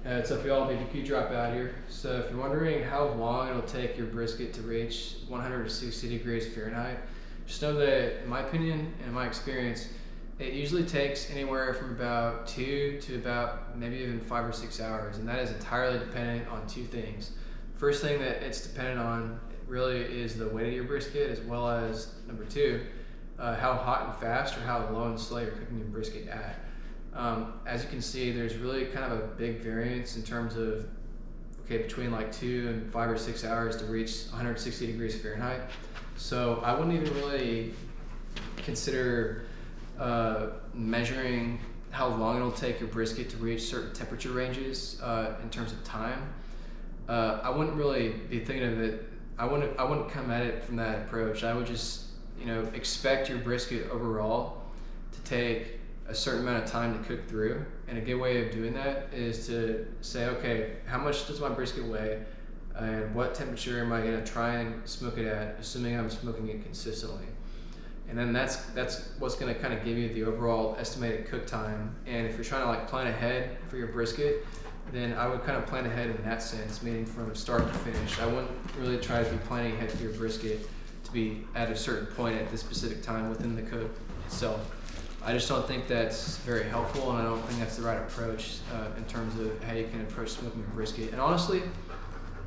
What's up y'all, BBQ Dropout here. So if you're wondering how long it'll take your brisket to reach 160 degrees Fahrenheit, just know that in my opinion and in my experience, it usually takes anywhere from about 2 to about maybe even 5 or 6 hours, and that is entirely dependent on two things. First thing that it's dependent on really is the weight of your brisket, as well as number two, how hot and fast or how low and slow you're cooking your brisket at. As you can see, there's really kind of a big variance in terms of, between like 2 and 5 or 6 hours to reach 160 degrees Fahrenheit. So I wouldn't even really consider measuring how long it'll take your brisket to reach certain temperature ranges in terms of time. I wouldn't really be thinking of it. I wouldn't come at it from that approach. I would just, expect your brisket overall to take a certain amount of time to cook through. And a good way of doing that is to say, okay, how much does my brisket weigh, and what temperature am I going to try and smoke it at, assuming I'm smoking it consistently. And then that's what's going to kind of give you the overall estimated cook time. And if you're trying to like plan ahead for your brisket, then I would kind of plan ahead in that sense, meaning from start to finish. I wouldn't really try to be planning ahead for your brisket to be at a certain point at this specific time within the cook itself. I just don't think that's very helpful, and I don't think that's the right approach in terms of how you can approach smoking your brisket. And honestly,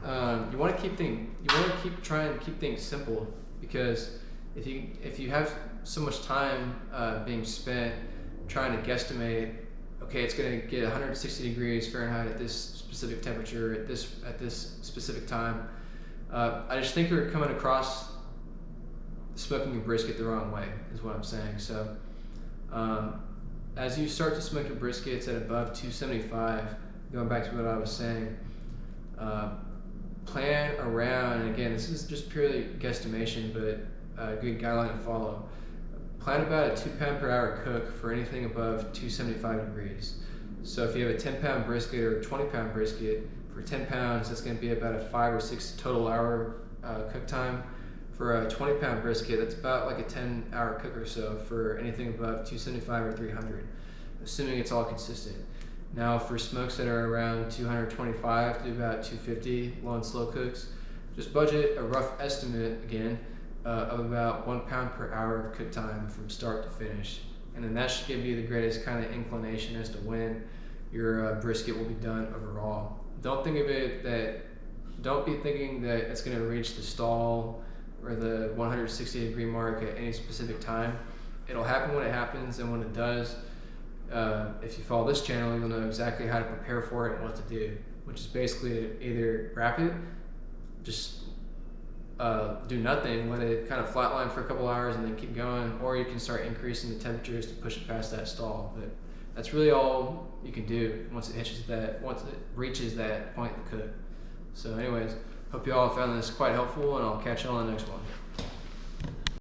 you want to trying to keep things simple, because if you have so much time being spent trying to guesstimate, okay, it's going to get 160 degrees Fahrenheit at this specific temperature at this specific time, I just think you're coming across smoking your brisket the wrong way, is what I'm saying. So as you start to smoke your briskets at above 275, going back to what I was saying, plan around, and again, this is just purely guesstimation, but a good guideline to follow. Plan about a 2 pound per hour cook for anything above 275 degrees. So if you have a 10 pound brisket or a 20 pound brisket, for 10 pounds, that's going to be about a 5 or 6 total hour cook time. For a 20 pound brisket, that's about like a 10 hour cook or so for anything above 275 or 300, assuming it's all consistent. Now for smokes that are around 225 to about 250 low and slow cooks, just budget a rough estimate again of about 1 pound per hour of cook time from start to finish. And then that should give you the greatest kind of inclination as to when your brisket will be done overall. Don't be thinking that it's going to reach the stall or the 160 degree mark at any specific time. It'll happen when it happens, and when it does, if you follow this channel, you'll know exactly how to prepare for it and what to do, which is basically either wrap it, just do nothing, let it kind of flatline for a couple hours and then keep going, or you can start increasing the temperatures to push it past that stall. But that's really all you can do once it reaches that point to cook. So anyways, hope you all found this quite helpful, and I'll catch you on the next one.